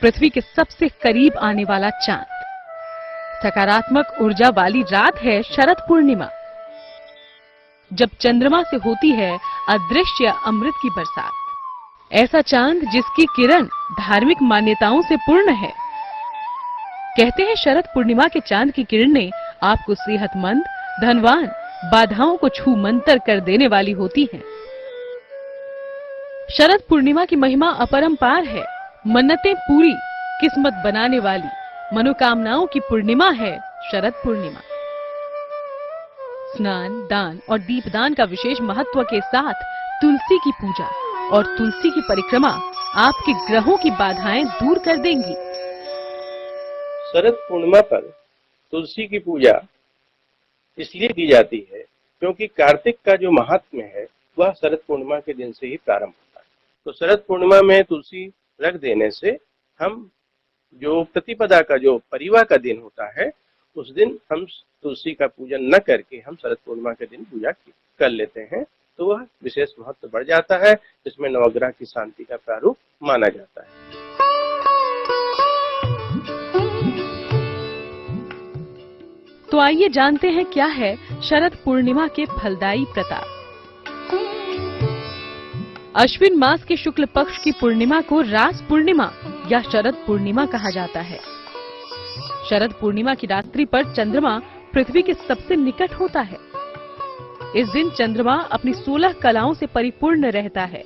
पृथ्वी के सबसे करीब आने वाला चांद। सकारात्मक ऊर्जा वाली रात है शरद पूर्णिमा, जब चंद्रमा से होती है अदृश्य अमृत की बरसात। ऐसा चांद जिसकी किरण धार्मिक मान्यताओं से पूर्ण है। कहते हैं शरद पूर्णिमा के चांद की किरणें आपको सेहतमंद, धनवान, बाधाओं को छू मंतर कर देने वाली होती हैं। शरद पूर्णिमा की महिमा अपरंपार है। मन्नतें पूरी, किस्मत बनाने वाली, मनोकामनाओं की पूर्णिमा है शरद पूर्णिमा। स्नान, दान और दीपदान का विशेष महत्व के साथ तुलसी की पूजा और तुलसी की परिक्रमा आपके ग्रहों की बाधाएं दूर कर देंगी। शरद पूर्णिमा पर तुलसी की पूजा इसलिए की जाती है क्योंकि कार्तिक का जो महात्म्य है वह शरद पूर्णिमा के दिन से ही प्रारंभ होता है। तो शरद पूर्णिमा में तुलसी रख देने से हम जो प्रतिपदा का जो परिवा का दिन होता है उस दिन हम तुलसी का पूजन न करके हम शरद पूर्णिमा के दिन पूजा कर लेते हैं, तो वह विशेष महत्व बढ़ जाता है, जिसमें नवग्रह की शांति का प्रारूप माना जाता है। तो आइए जानते हैं क्या है शरद पूर्णिमा के फलदायी प्रताप। अश्विन मास के शुक्ल पक्ष की पूर्णिमा को रास पूर्णिमा या शरद पूर्णिमा कहा जाता है। शरद पूर्णिमा की रात्रि पर चंद्रमा पृथ्वी के सबसे निकट होता है। इस दिन चंद्रमा अपनी 16 कलाओं से परिपूर्ण रहता है।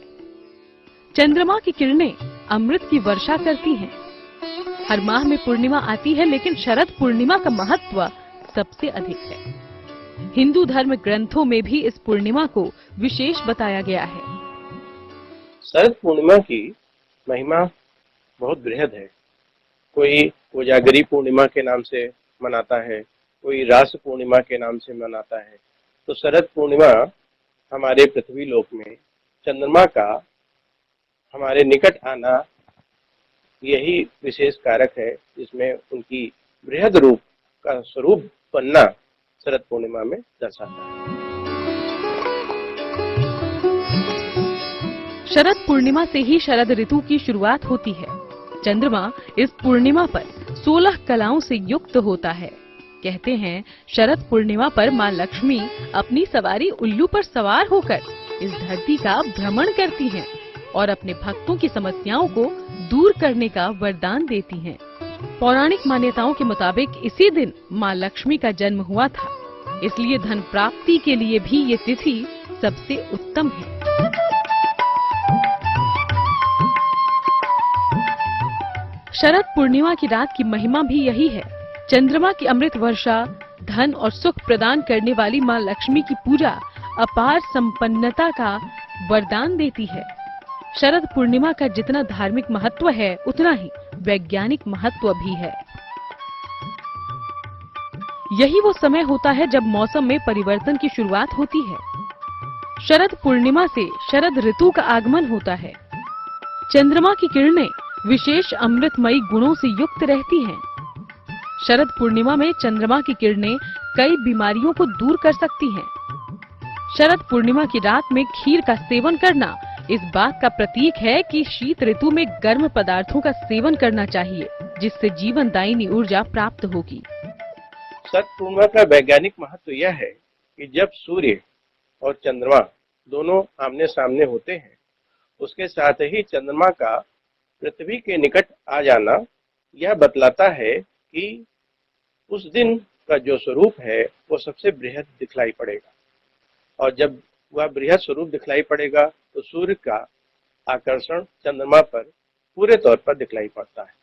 चंद्रमा की किरणें अमृत की वर्षा करती हैं। हर माह में पूर्णिमा आती है, लेकिन शरद पूर्णिमा का महत्व सबसे अधिक है। हिंदू धर्म ग्रंथों में भी इस पूर्णिमा को विशेष बताया गया है। शरद पूर्णिमा की महिमा बहुत बृहद है। कोई कोजागरी पूर्णिमा के नाम से मनाता है, कोई रास पूर्णिमा के नाम से मनाता है। तो शरद पूर्णिमा हमारे पृथ्वी लोक में चंद्रमा का हमारे निकट आना यही विशेष कारक है, जिसमें उनकी बृहद रूप का स्वरूप बनना शरद पूर्णिमा में दर्शाता है। शरद पूर्णिमा से ही शरद ऋतु की शुरुआत होती है। चंद्रमा इस पूर्णिमा पर 16 कलाओं से युक्त होता है। कहते हैं शरद पूर्णिमा पर मां लक्ष्मी अपनी सवारी उल्लू पर सवार होकर इस धरती का भ्रमण करती हैं और अपने भक्तों की समस्याओं को दूर करने का वरदान देती हैं। पौराणिक मान्यताओं के मुताबिक इसी दिन मां लक्ष्मी का जन्म हुआ था, इसलिए धन प्राप्ति के लिए भी ये तिथि सबसे उत्तम है। शरद पूर्णिमा की रात की महिमा भी यही है। चंद्रमा की अमृत वर्षा, धन और सुख प्रदान करने वाली मां लक्ष्मी की पूजा अपार संपन्नता का वरदान देती है। शरद पूर्णिमा का जितना धार्मिक महत्व है, उतना ही वैज्ञानिक महत्व भी है। यही वो समय होता है जब मौसम में परिवर्तन की शुरुआत होती है। शरद पूर्णिमा से शरद ऋतु का आगमन होता है। चंद्रमा की किरणें विशेष अमृतमयी गुणों से युक्त रहती हैं। शरद पूर्णिमा में चंद्रमा की किरणें कई बीमारियों को दूर कर सकती हैं। शरद पूर्णिमा की रात में खीर का सेवन करना इस बात का प्रतीक है कि शीत ऋतु में गर्म पदार्थों का सेवन करना चाहिए, जिससे जीवनदायिनी ऊर्जा प्राप्त होगी। शरद पूर्णिमा का वैज्ञानिक महत्व यह है कि जब सूर्य और चंद्रमा दोनों आमने सामने होते हैं, उसके साथ ही चंद्रमा का पृथ्वी के निकट आ जाना यह बतलाता है कि उस दिन का जो स्वरूप है वो सबसे बृहद दिखलाई पड़ेगा, और जब वह बृहद स्वरूप दिखलाई पड़ेगा तो सूर्य का आकर्षण चंद्रमा पर पूरे तौर पर दिखलाई पड़ता है।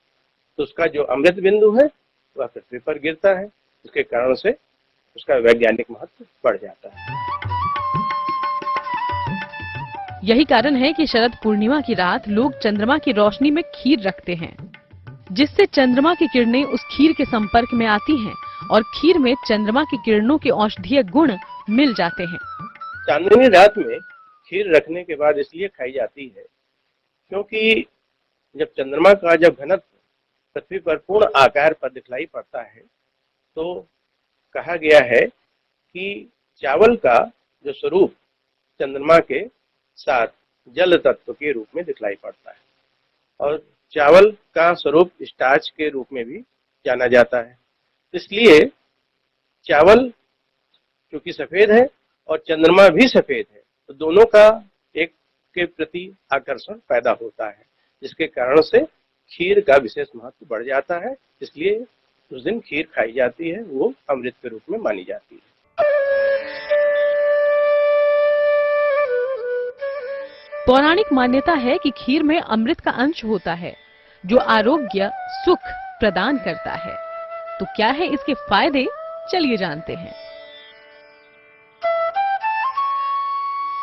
तो उसका जो अमृत बिंदु है वह पृथ्वी पर गिरता है, इसके कारण से उसका वैज्ञानिक महत्व बढ़ जाता है। यही कारण है कि शरद पूर्णिमा की रात लोग चंद्रमा की रोशनी में खीर रखते हैं, जिससे चंद्रमा की किरणें उस खीर के संपर्क में आती हैं और खीर में चंद्रमा की किरणों के औषधीय गुण मिल जाते हैं। चांदनी रात में खीर रखने के बाद इसलिए खाई जाती है क्योंकि जब चंद्रमा का जब घनत्व पृथ्वी पर पूर्ण आकार पर दिखलाई पड़ता है तो कहा गया है कि चावल का जो स्वरूप चंद्रमा के साथ जल तत्व के रूप में दिखलाई पड़ता है, और चावल का स्वरूप स्टार्च के रूप में भी जाना जाता है। इसलिए चावल क्योंकि सफेद है और चंद्रमा भी सफेद है, तो दोनों का एक के प्रति आकर्षण पैदा होता है, जिसके कारण से खीर का विशेष महत्व बढ़ जाता है। इसलिए उस दिन खीर खाई जाती है, वो अमृत के रूप में मानी जाती है। पौराणिक मान्यता है कि खीर में अमृत का अंश होता है जो आरोग्य सुख प्रदान करता है। तो क्या है इसके फायदे, चलिए जानते हैं।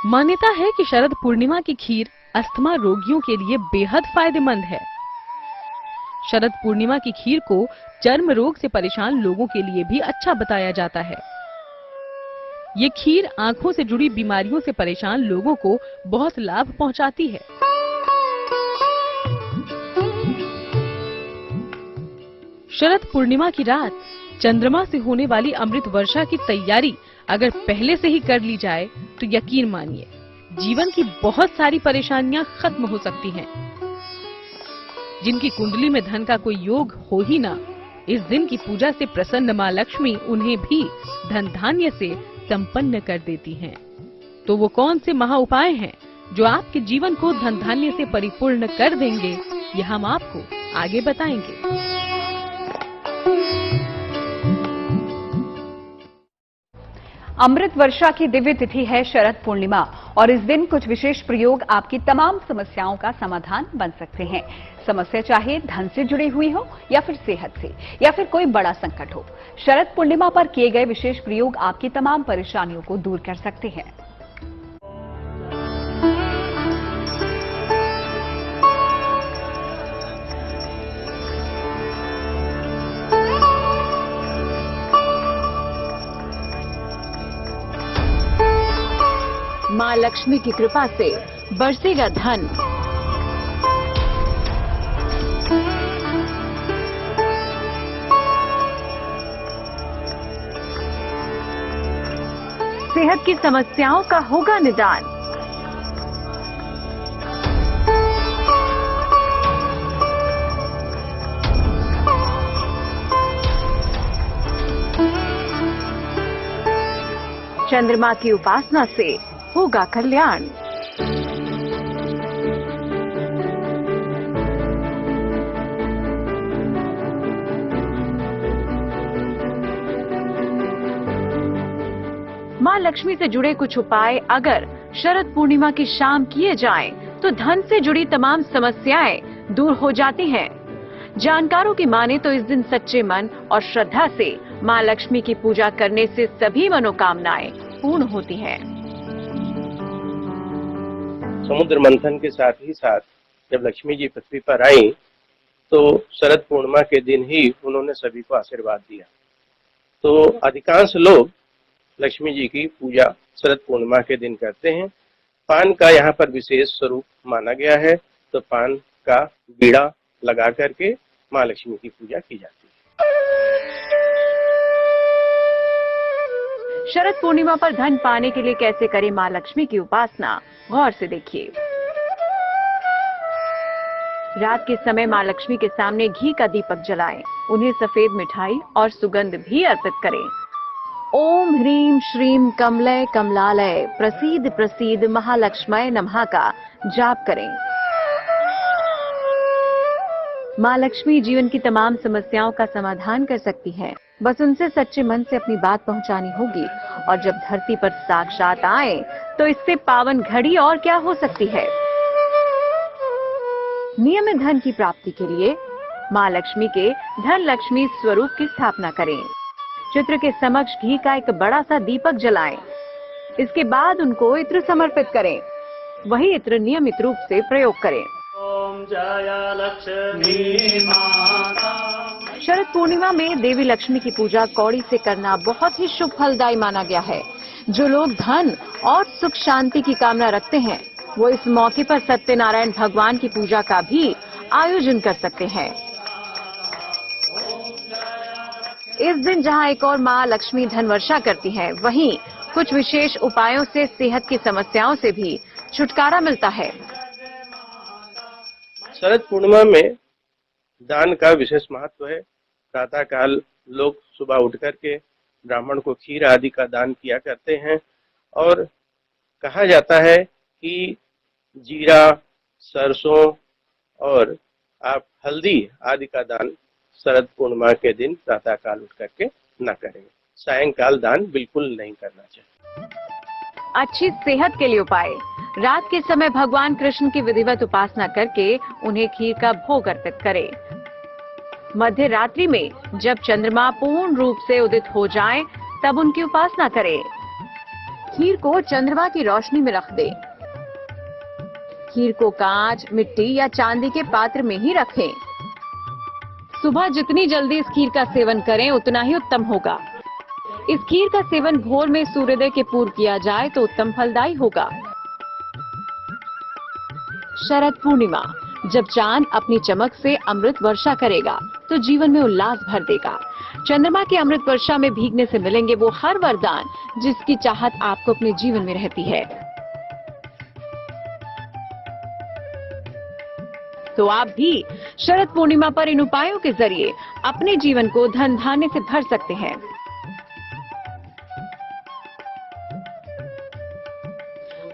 मान्यता है कि शरद पूर्णिमा की खीर अस्थमा रोगियों के लिए बेहद फायदेमंद है। शरद पूर्णिमा की खीर को चर्म रोग से परेशान लोगों के लिए भी अच्छा बताया जाता है। ये खीर आंखों से जुड़ी बीमारियों से परेशान लोगों को बहुत लाभ पहुंचाती है। शरद पूर्णिमा की रात चंद्रमा से होने वाली अमृत वर्षा की तैयारी अगर पहले से ही कर ली जाए तो यकीन मानिए जीवन की बहुत सारी परेशानियां खत्म हो सकती हैं। जिनकी कुंडली में धन का कोई योग हो ही ना, इस दिन की पूजा से प्रसन्न माँ लक्ष्मी उन्हें भी धन धान्य से संपन्न कर देती हैं। तो वो कौन से महा उपाय हैं जो आपके जीवन को धन धान्य से परिपूर्ण कर देंगे, ये हम आपको आगे बताएंगे। अमृत वर्षा की दिव्य तिथि है शरद पूर्णिमा और इस दिन कुछ विशेष प्रयोग आपकी तमाम समस्याओं का समाधान बन सकते हैं। समस्या चाहे धन से जुड़ी हुई हो या फिर सेहत से या फिर कोई बड़ा संकट हो, शरद पूर्णिमा पर किए गए विशेष प्रयोग आपकी तमाम परेशानियों को दूर कर सकते हैं। माँ लक्ष्मी की कृपा से बरसेगा धन। सेहत की समस्याओं का होगा निदान। चंद्रमा की उपासना से होगा कल्याण। माँ लक्ष्मी से जुड़े कुछ उपाय अगर शरद पूर्णिमा की शाम किए जाएं, तो धन से जुड़ी तमाम समस्याएं दूर हो जाती हैं। जानकारों की माने तो इस दिन सच्चे मन और श्रद्धा से माँ लक्ष्मी की पूजा करने से सभी मनोकामनाएं पूर्ण होती हैं। समुद्र मंथन के साथ ही साथ जब लक्ष्मी जी पृथ्वी पर आई तो शरद पूर्णिमा के दिन ही उन्होंने सभी को आशीर्वाद दिया। तो अधिकांश लोग लक्ष्मी जी की पूजा शरद पूर्णिमा के दिन करते हैं। पान का यहाँ पर विशेष स्वरूप माना गया है, तो पान का बीड़ा लगा करके माँ लक्ष्मी की पूजा की जाती है। शरद पूर्णिमा पर धन पाने के लिए कैसे करें माँ लक्ष्मी की उपासना, गौर से देखिए। रात के समय माँ लक्ष्मी के सामने घी का दीपक जलाएं, उन्हें सफेद मिठाई और सुगंध भी अर्पित करें। ओम ह्रीम श्रीम कमलय कमलालय प्रसीद प्रसीद महालक्ष्मय नमः का जाप करें। माँ लक्ष्मी जीवन की तमाम समस्याओं का समाधान कर सकती है, बस उनसे सच्चे मन से अपनी बात पहुंचानी होगी। और जब धरती पर साक्षात आए तो इससे पावन घड़ी और क्या हो सकती है। नियमित धन की प्राप्ति के लिए माँ लक्ष्मी के धन लक्ष्मी स्वरूप की स्थापना करें। चित्र के समक्ष घी का एक बड़ा सा दीपक जलाएं। इसके बाद उनको इत्र समर्पित करें। वही इत्र नियमित रूप से प्रयोग करें। ओम जय लक्ष्मी माता। शरद पूर्णिमा में देवी लक्ष्मी की पूजा कौड़ी से करना बहुत ही शुभ फलदायी माना गया है। जो लोग धन और सुख शांति की कामना रखते हैं, वो इस मौके पर सत्यनारायण भगवान की पूजा का भी आयोजन कर सकते हैं। इस दिन जहां एक और माँ लक्ष्मी धन वर्षा करती है, वहीं कुछ विशेष उपायों से सेहत की समस्याओं से भी छुटकारा मिलता है। शरद पूर्णिमा में दान का विशेष महत्व है। प्रातः काल लोग सुबह उठ करके ब्राह्मण को खीर आदि का दान किया करते हैं और कहा जाता है कि जीरा, सरसों और आप हल्दी आदि का दान शरद पूर्णिमा के दिन प्रातः काल उठ करके न करें। सायंकाल दान बिल्कुल नहीं करना चाहिए। अच्छी सेहत के लिए उपाय। रात के समय भगवान कृष्ण की विधिवत उपासना करके उन्हें खीर का भोग अर्पित करें। मध्य रात्रि में जब चंद्रमा पूर्ण रूप से उदित हो जाए तब उनकी उपासना करें। खीर को चंद्रमा की रोशनी में रख दें। खीर को कांच, मिट्टी या चांदी के पात्र में ही रखें। सुबह जितनी जल्दी इस खीर का सेवन करें उतना ही उत्तम होगा। इस खीर का सेवन भोर में सूर्योदय के पूर्व किया जाए तो उत्तम फलदायी होगा। शरद पूर्णिमा, जब चांद अपनी चमक से अमृत वर्षा करेगा तो जीवन में उल्लास भर देगा। चंद्रमा की अमृत वर्षा में भीगने से मिलेंगे वो हर वरदान जिसकी चाहत आपको अपने जीवन में रहती है। तो आप भी शरद पूर्णिमा पर इन उपायों के जरिए अपने जीवन को धन धान्य से भर सकते हैं।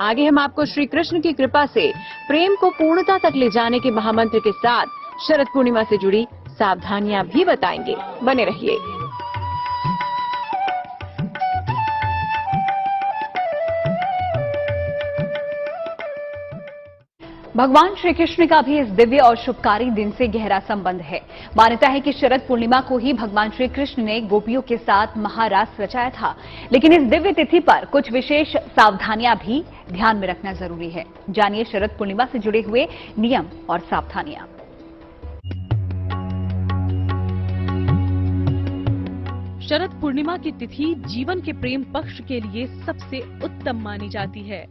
आगे हम आपको श्री कृष्ण की कृपा से प्रेम को पूर्णता तक ले जाने के महामंत्र के साथ शरद पूर्णिमा से जुड़ी सावधानियां भी बताएंगे। बने रहिए। भगवान श्री कृष्ण का भी इस दिव्य और शुभकारी दिन से गहरा संबंध है। मान्यता है कि शरद पूर्णिमा को ही भगवान श्री कृष्ण ने गोपियों के साथ महारास रचाया था। लेकिन इस दिव्य तिथि पर कुछ विशेष सावधानियां भी ध्यान में रखना जरूरी है। जानिए शरद पूर्णिमा से जुड़े हुए नियम और सावधानियां। शरद पूर्णिमा की तिथि जीवन के प्रेम पक्ष के लिए सबसे उत्तम मानी जाती है।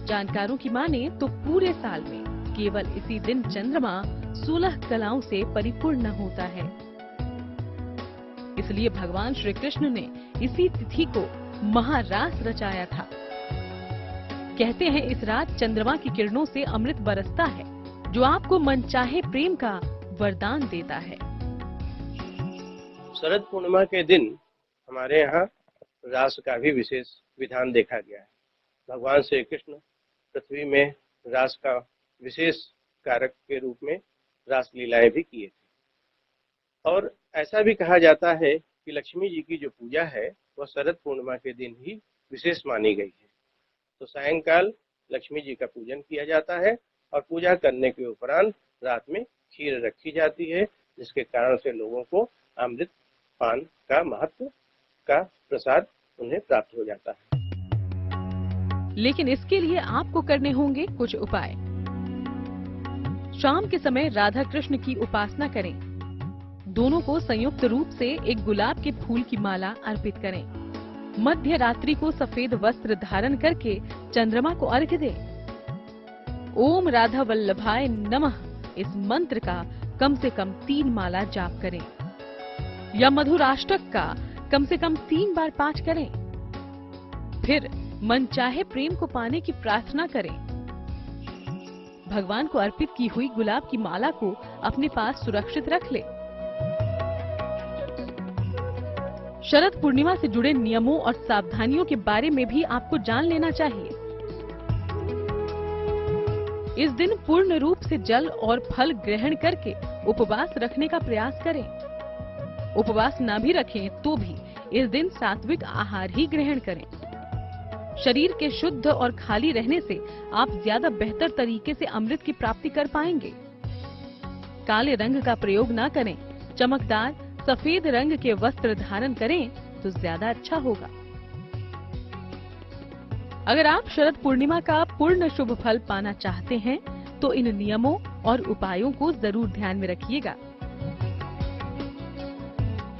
जानकारों की माने तो पूरे साल में केवल इसी दिन चंद्रमा 16 कलाओं से परिपूर्ण होता है। इसलिए भगवान श्री कृष्ण ने इसी तिथि को महारास रचाया था। कहते हैं इस रात चंद्रमा की किरणों से अमृत बरसता है जो आपको मनचाहे प्रेम का वरदान देता है। शरद पूर्णिमा के दिन हमारे यहाँ रास का भी विशेष विधान देखा गया है। भगवान श्री कृष्ण पृथ्वी में रास का विशेष कारक के रूप में रास लीलाएं भी किए थे। और ऐसा भी कहा जाता है कि लक्ष्मी जी की जो पूजा है वह शरद पूर्णिमा के दिन ही विशेष मानी गई है। तो सायंकाल लक्ष्मी जी का पूजन किया जाता है और पूजा करने के उपरांत रात में खीर रखी जाती है, जिसके कारण से लोगों को अमृत पान का महत्व का प्रसाद उन्हें प्राप्त हो जाता है। लेकिन इसके लिए आपको करने होंगे कुछ उपाय। शाम के समय राधा कृष्ण की उपासना करें। दोनों को संयुक्त रूप से एक गुलाब के फूल की माला अर्पित करें। मध्य रात्रि को सफेद वस्त्र धारण करके चंद्रमा को अर्घ्य दें। ओम राधा वल्लभाय नमः इस मंत्र का कम से कम 3 माला जाप करें या मधुराष्टक का कम से कम 3 बार पाठ करें। फिर मनचाहे प्रेम को पाने की प्रार्थना करें। भगवान को अर्पित की हुई गुलाब की माला को अपने पास सुरक्षित रख ले। शरद पूर्णिमा से जुड़े नियमों और सावधानियों के बारे में भी आपको जान लेना चाहिए। इस दिन पूर्ण रूप से जल और फल ग्रहण करके उपवास रखने का प्रयास करें। उपवास ना भी रखें तो भी इस दिन सात्विक आहार ही ग्रहण करें। शरीर के शुद्ध और खाली रहने से आप ज्यादा बेहतर तरीके से अमृत की प्राप्ति कर पाएंगे। काले रंग का प्रयोग ना करें। चमकदार सफेद रंग के वस्त्र धारण करें तो ज्यादा अच्छा होगा। अगर आप शरद पूर्णिमा का पूर्ण शुभ फल पाना चाहते हैं तो इन नियमों और उपायों को जरूर ध्यान में रखिएगा।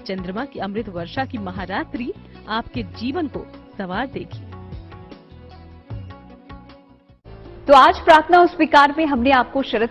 चंद्रमा की अमृत वर्षा की महारात्रि आपके जीवन को संवार देगी। तो आज प्रार्थना उस विकार में हमने आपको शरद